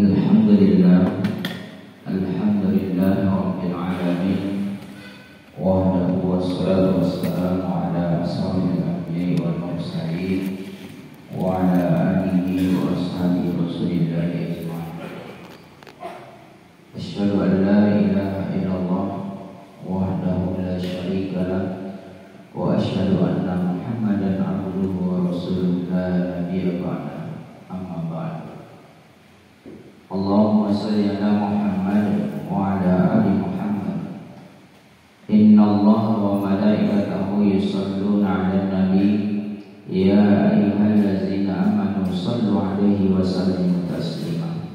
Alhamdulillah Rabbil Alamin wahdahu wassalatu wassalamu ala asrafil anbiya'i wal mursalin wa ala alihi wa ashabihi rasulillahi ajma'in. Asyhadu an la ilaha illallah wahdahu la syarika lah wa asyhadu anna Muhammadan abduhu wa rasuluhu la nabiyya ba'da. Amma ba'd. Allahumma salli ala Muhammad wa ala ali Muhammad. Inna Allah wa malaikatahu yusalluna ala nabi ya ayyuhallazina amanu sallu alaihi wa sallimu taslima.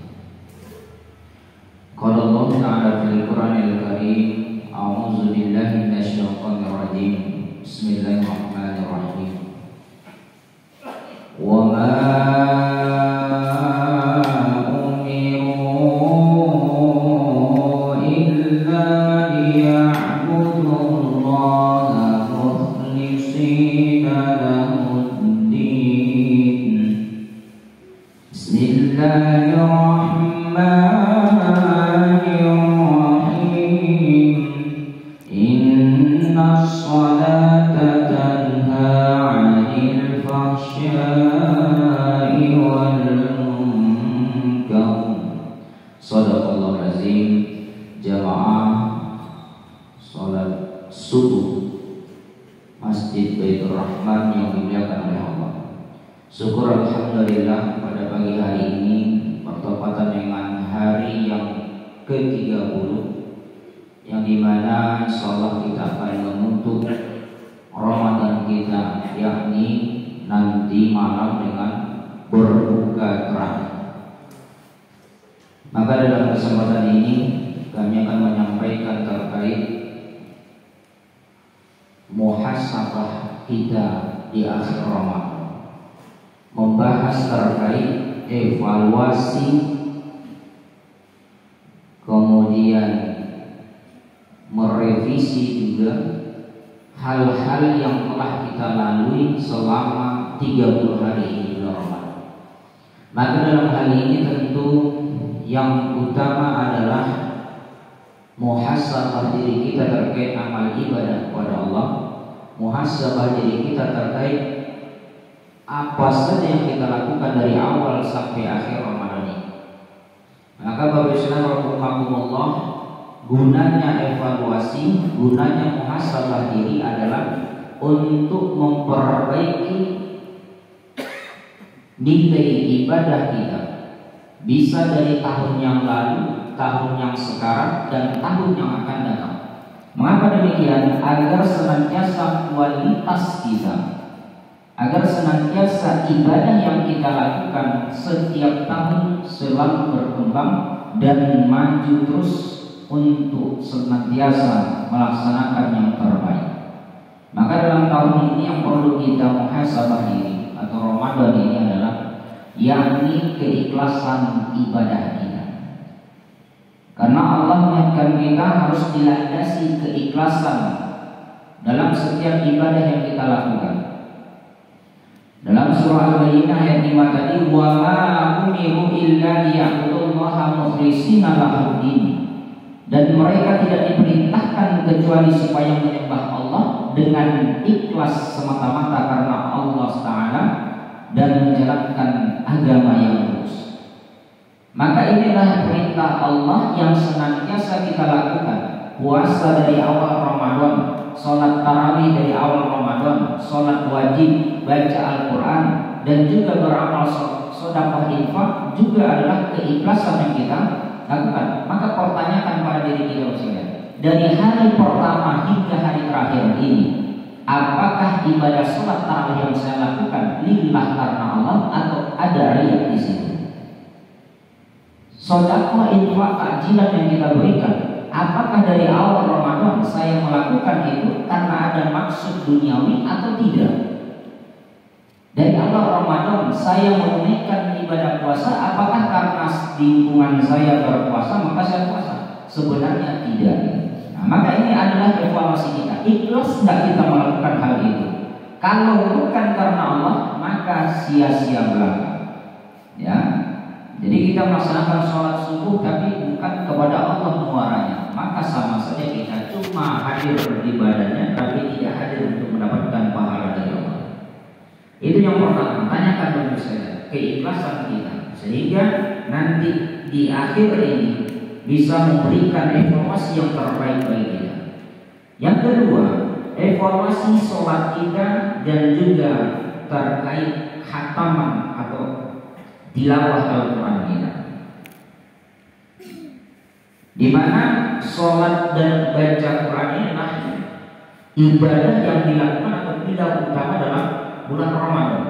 Qala Allah ta'ala fil Qur'anil Karim, a'udzu billahi minasyaitonir rajim. Bismillahirrahmanirrahim. Wa ma syukur alhamdulillah pada pagi hari ini bertepatan dengan hari yang ke-30 yang dimana insyaallah kita akan menutup Ramadan kita, yakni nanti malam dengan berbuka terakhir. Maka dalam kesempatan ini kami akan menyampaikan terkait muhasabah kita di akhir Ramadan, membahas terkait evaluasi, kemudian merevisi juga hal-hal yang telah kita lalui selama 30 hari ini Ramadan. Maka dalam hal ini tentu yang utama adalah muhasabah diri kita terkait amal ibadah kepada Allah, muhasabah diri kita terkait apa saja yang kita lakukan dari awal sampai akhir Ramadan ini. Maka Bapak Ibu rahimakumullah, gunanya evaluasi, gunanya muhasabah diri adalah untuk memperbaiki nilai ibadah kita, bisa dari tahun yang lalu, tahun yang sekarang, dan tahun yang akan datang. Mengapa demikian? Agar senantiasa kualitas kita, agar senantiasa ibadah yang kita lakukan setiap tahun selalu berkembang dan maju terus untuk senantiasa melaksanakan yang terbaik. Maka dalam tahun ini yang perlu kita muhasabah diri atau Ramadan ini adalah yakni keikhlasan ibadah kita. Karena Allah mengingatkan kita harus dilandasi keikhlasan dalam setiap ibadah yang kita lakukan. Dalam surah Al-Baqarah ayat 5 tadi, wa ma umiru illa liya'budullaha mukhlishina lahu-d-din, dan mereka tidak diperintahkan kecuali supaya menyembah Allah dengan ikhlas semata-mata karena Allah Ta'ala dan menjalankan agama yang lurus. Maka inilah perintah Allah yang senantiasa kita lakukan. Puasa dari awal Ramadan, sholat tarawih dari awal Ramadan, sholat wajib, baca Al-Quran, dan juga beramal sedekah infak juga adalah keikhlasan yang kita lakukan. Maka pertanyakan pada diri kita sekalian, dari hari pertama hingga hari terakhir ini, apakah ibadah sholat tarawih yang saya lakukan lillah karena Allah atau ada riya di situ? Sedekah infak takjilan yang kita berikan, apakah dari awal Ramadan saya melakukan itu karena ada maksud duniawi atau tidak? Dari awal Ramadan saya menunaikan ibadah puasa, apakah karena lingkungan saya berpuasa maka saya puasa? Sebenarnya tidak. Nah, maka ini adalah evaluasi kita. Ikhlas tidak kita melakukan hal itu? Kalau bukan karena Allah, maka sia-sia belaka. Ya, Jadi kita melaksanakan sholat subuh tapi bukan kepada Allah muaranya, maka sama saja kita cuma hadir ibadahnya tapi tidak hadir untuk mendapatkan pahala dari Allah. Itu yang pertama, tanyakan dulu saya keikhlasan kita sehingga nanti di akhir ini bisa memberikan informasi yang terbaik bagi kita. Yang kedua, evaluasi sholat kita dan juga terkait khataman atau tilawah Al-Quran kita, di mana sholat dan baca Quran ini adalah ibadah yang dilakukan atau tidak utama dalam bulan Ramadan.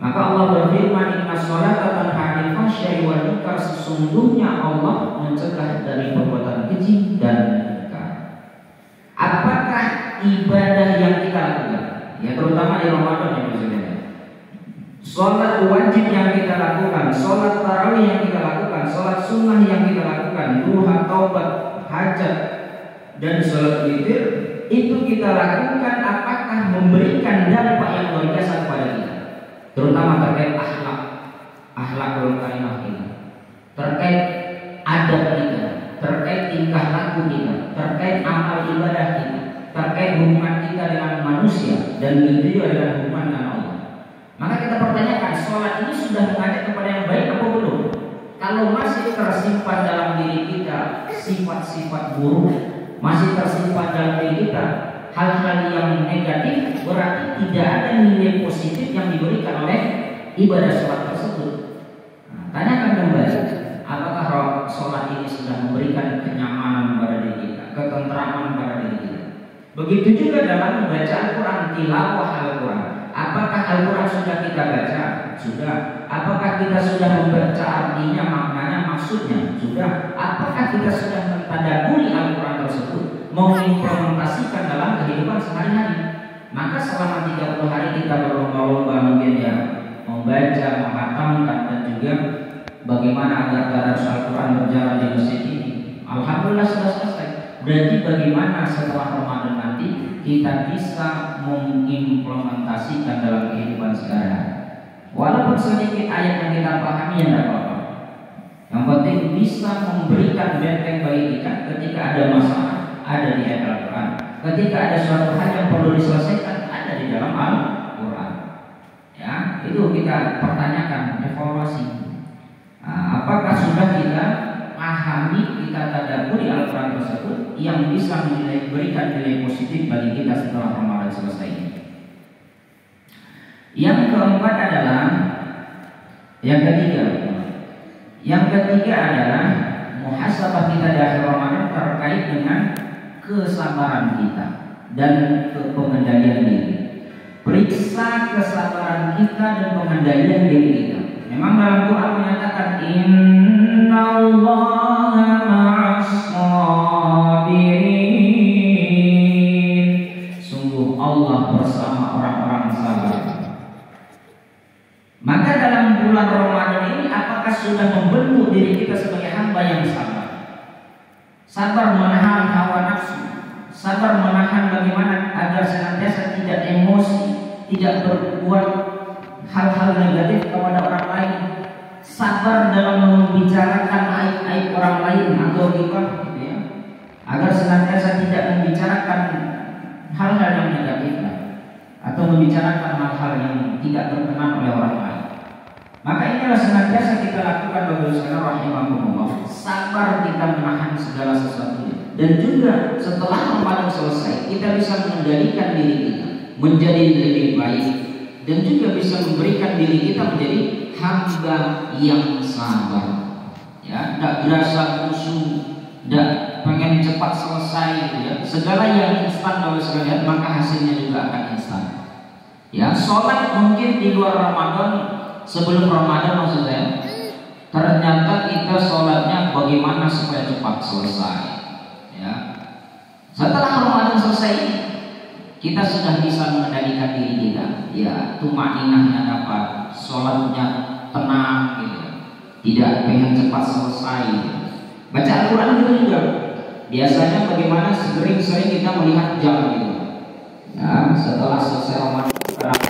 Maka Allah berfirman, Inna sholata tanha 'anil fahsya'i wal munkar, sesungguhnya Allah mencegah dari perbuatan keji dan munkar. Apakah ibadah yang kita lakukan, ya terutama di Ramadan ya saudara, sholat wajib yang kita lakukan, sholat tarawih yang kita lakukan, sholat sunnah yang kita lakukan, duha, taubat, hajat, dan sholat witir, itu kita lakukan apakah memberikan dampak yang luar biasa kepada kita, terutama terkait akhlakul karimah kita, terkait adab kita, terkait tingkah laku kita, terkait amal ibadah kita, terkait hubungan kita dengan manusia dan juga dengan hubungan dengan Allah. Maka kita pertanyakan, sholat ini sudah mengajak kepada yang baik apa belum? Kalau masih tersimpan dalam diri kita sifat-sifat buruk, masih tersimpan dalam diri kita hal-hal yang negatif, berarti tidak ada nilai positif yang diberikan oleh ibadah sholat tersebut. Nah, tanyakan kembali, apakah sholat ini sudah memberikan kenyamanan pada diri kita, ketentraman pada diri kita? Begitu juga dalam membaca Al-Quran, tilawah Al-Quran. Apakah Al-Quran sudah kita baca? Sudah. Apakah kita sudah membaca artinya, maknanya, maksudnya? Sudah. Apakah kita sudah mentadabburi Al-Quran tersebut, mengimplementasikan dalam kehidupan sehari-hari? Maka selama 30 hari kita berlomba-lomba mungkin ya membaca, menghatamkan, dan juga bagaimana agar tadarus Al-Quran berjalan di masjid ini. Alhamdulillah sudah selesai. Berarti bagaimana setelah Ramadan nanti kita bisa mengimplementasikan dalam kehidupan sehari-hari. Walaupun sedikit ayat yang kita pahami ya tidak apa-apa. Yang penting bisa memberikan benteng bagi kita ketika ada masalah, ada di ayat Al-Quran. Ketika ada suatu hal yang perlu diselesaikan, ada di dalam Al-Quran. Ya, itu kita pertanyakan, evaluasi. Nah, apakah sudah kita pahami, kita tadabburi Al-Quran tersebut yang bisa memberikan nilai positif bagi kita setelah Ramadan selesai. Yang keempat adalah yang ketiga adalah muhasabah kita di akhir Ramadan terkait dengan kesabaran kita dan pengendalian diri. Periksa kesabaran kita dan pengendalian diri kita. Memang dalam Quran menyatakan innallaha ma'as sabirin. Sungguh Allah bersama orang-orang sabar. Maka dalam bulan Ramadan ini apakah sudah membentuk diri kita sebagai hamba yang sabar? Sabar menahan hawa nafsu, sabar menahan bagaimana agar senantiasa tidak emosi, tidak berbuat hal-hal negatif kepada orang lain, sabar dalam membicarakan aib-aib orang lain atau ghibah, gitu ya, agar senantiasa tidak membicarakan hal-hal yang negatif atau membicarakan hal-hal yang tidak berkenan oleh orang lain. Maka inilah senantiasa kita lakukan bagi saudara rahimahumullah, sabar kita menahan segala sesuatunya. Dan juga setelah Ramadan selesai kita bisa mengendalikan diri kita menjadi lebih baik, dan juga bisa memberikan diri kita menjadi hamba yang sabar. Ya, tidak berasa musuh, tidak pengen cepat selesai, gitu ya. Segala yang instan kalau sekalian, maka hasilnya juga akan instan. Ya, sholat mungkin di luar Ramadan, sebelum Ramadan maksud saya, ternyata kita sholatnya bagaimana supaya cepat selesai. Ya, setelah Ramadan selesai, kita sudah bisa mengendalikan diri kita. Ya, tumaninahnya dapat, sholatnya tenang, gitu. Tidak pengen cepat selesai. Baca Al-Quran itu juga. Biasanya bagaimana sering-sering kita melihat jam gitu. Ya, setelah selesai Ramadan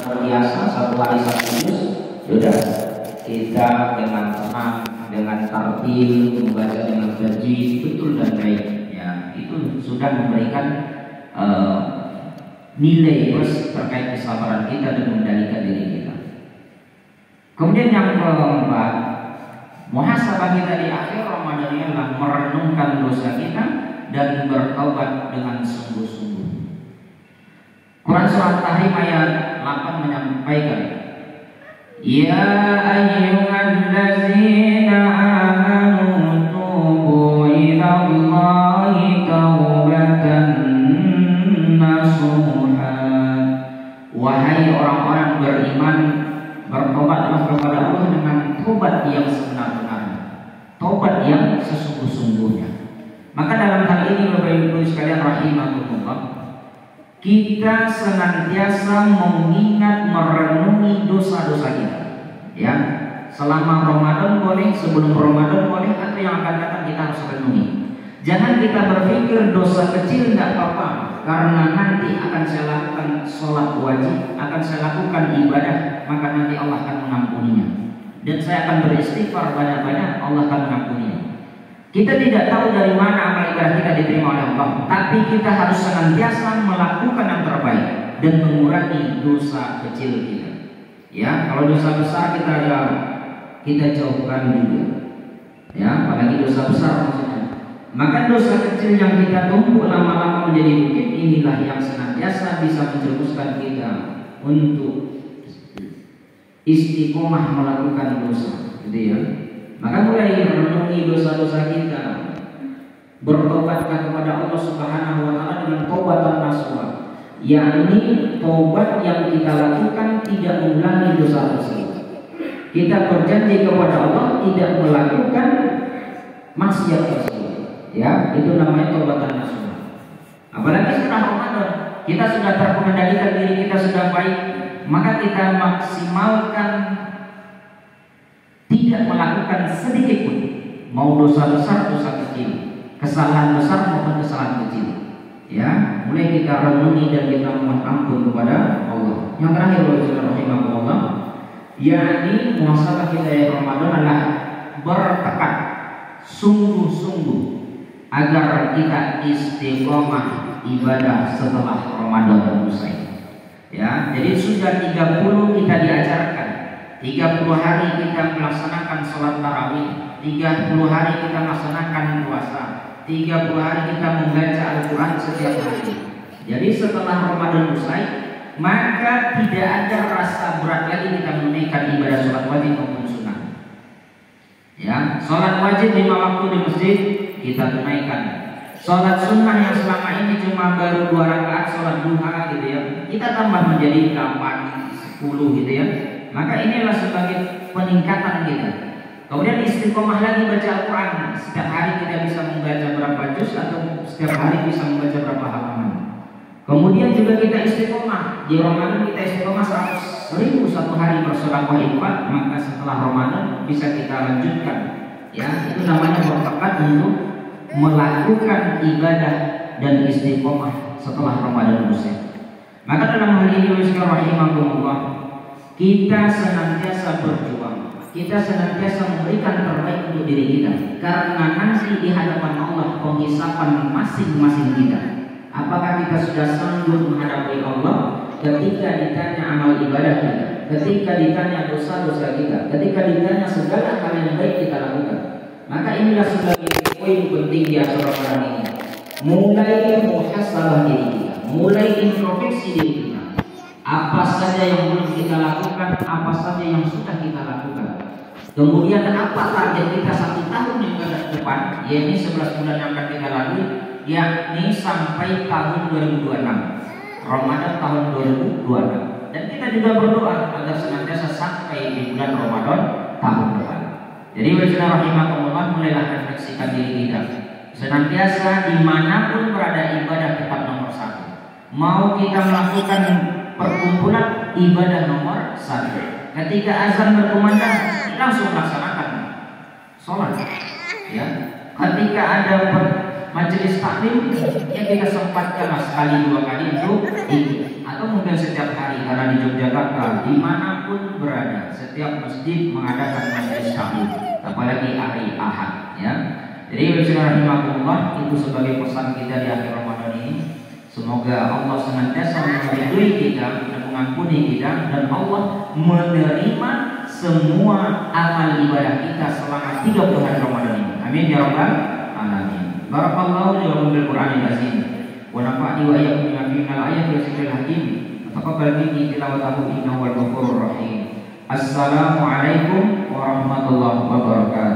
terbiasa 1 hari 1 juz, sudah kita dengan tenang dengan tartil, membaca dengan tajwid betul dan baik, ya itu sudah memberikan nilai plus terkait kesabaran kita dan mengendalikan diri kita. Kemudian yang keempat, muhasabah kita di akhir Ramadan ialah merenungkan dosa kita dan bertobat dengan sungguh-sungguh. Quran Surat Tahrim ayat 8 menyampaikan, Ya ayyuhallazina amanu tubu ilallahi taubatan nasuha. Wahai orang-orang beriman, bertobatlah kepada Allah dengan tobat yang sebenar-benarnya, tobat yang sesungguh-sungguhnya. Maka dalam hal ini Bapak Ibu sekalian rahimakumullah, kita senantiasa mengingat, merenungi dosa-dosa kita. Ya, selama Ramadan boleh, sebelum Ramadan boleh, atau yang akan datang kita harus renungi. Jangan kita berpikir dosa kecil tidak apa-apa, karena nanti akan saya lakukan sholat wajib, akan saya lakukan ibadah, maka nanti Allah akan mengampuninya. Dan saya akan beristighfar banyak-banyak, Allah akan mengampuninya. Kita tidak tahu dari mana amal ibadah kita diterima oleh Allah, tapi kita harus senantiasa melakukan yang terbaik dan mengurangi dosa kecil kita. Ya, kalau dosa besar kita jauhkan juga. Ya, apalagi dosa besar maksudnya. Maka dosa kecil yang kita tumpuk lama-lama menjadi bukit, inilah yang senantiasa bisa menjerumuskan kita untuk istiqomah melakukan dosa, gitu ya. Maka mulai renungi dosa-dosa kita, bertobatlah kepada Allah Subhanahu wa taala dengan taubatan nasuha, yakni taubat yang kita lakukan tidak mengulangi dosa-dosa. Kita berjanji kepada Allah tidak melakukan maksiat tersebut. Ya, itu namanya taubatan nasuha. Apalagi setelah Ramadan, kita sudah terkendalikan, diri kita sudah baik, maka kita maksimalkan tidak melakukan sedikit pun, mau dosa besar, dosa kecil, kesalahan besar maupun kesalahan kecil. Ya, mulai kita renungi dan kita mohon ampun kepada Allah. Yang terakhir, rahimahullah, yakni muhasabah kita di Ramadan adalah bertekad sungguh-sungguh agar kita istiqomah ibadah setelah Ramadan usai. Ya, jadi sudah 30 kita diajarkan, 30 hari kita melaksanakan sholat tarawih, 30 hari kita melaksanakan puasa, 30 hari kita membaca Al-Quran setiap hari. Jadi setelah Ramadan usai, maka tidak ada rasa berat lagi kita menunaikan ibadah sholat wajib maupun sunnah. Ya, sholat wajib 5 waktu di masjid kita tunaikan. Sholat sunnah yang selama ini cuma baru 2 rakaat sholat duha gitu ya, kita tambah menjadi 8, 10 gitu ya. Maka inilah sebagai peningkatan kita. Kemudian istiqomah lagi baca Al-Quran. Setiap hari kita bisa membaca berapa juz atau setiap hari bisa membaca berapa halaman. Kemudian juga kita istiqomah. Di Ramadan kita istiqomah 100.000 satu hari bersedekah infak. Maka setelah Ramadan bisa kita lanjutkan. Ya, itu namanya bertekad untuk melakukan ibadah dan istiqomah setelah Ramadan usai. Maka dalam hal ini rahimahumullah, kita senantiasa berjuang, kita senantiasa memberikan terbaik untuk diri kita, karena nanti di hadapan Allah penghisapan masing-masing kita. Apakah kita sudah sanggup menghadapi Allah ketika ditanya amal ibadah kita, ketika ditanya dosa-dosa kita, ketika ditanya segala hal yang baik kita lakukan. Maka inilah sebagai poin penting di akhir Ramadan ini. Mulai muhasabah diri kita, mulai introspeksi diri kita. Apa saja yang belum kita lakukan, apa saja yang sudah kita lakukan. Kemudian apa target kita 1 tahun yang ke depan, yakni 11 bulan yang akan kita lalui, yakni sampai tahun 2026, Ramadan tahun 2026. Dan kita juga berdoa agar senantiasa sampai di bulan Ramadan tahun depan. Jadi bismillahirrahmanirrahim, mulailah refleksikan diri kita. Senantiasa dimanapun berada ibadah tetap nomor 1. Mau kita melakukan perkumpulan, ibadah nomor 1. Ketika azan berkumandang, langsung laksanakan sholat. Ya. Ketika ada majelis taklim, ya kita sempatkanlah sekali 2 kali untuk ikut. atau mungkin setiap hari, karena di Yogyakarta dimanapun berada setiap masjid mengadakan majelis tahlim, apalagi hari Ahad ya. Jadi bismillahirrahmanirrahim, itu sebagai pesan kita di akhir Ramadan ini. Semoga Allah senantiasa meridhoi kita dan mengampuni kita, dan Allah menerima semua amal ibadah kita selama 30 hari Ramadan ini. Amin ya rabbal alamin. Barakallahu li wa lakum bil Qur'anil azim. Wa nafa'ni wa iyyakum bima fihi minal ayati wa dzikril hakim. Taqabbal minni tilawatahu innahu wal ghafurur rahim. Assalamualaikum warahmatullahi wabarakatuh.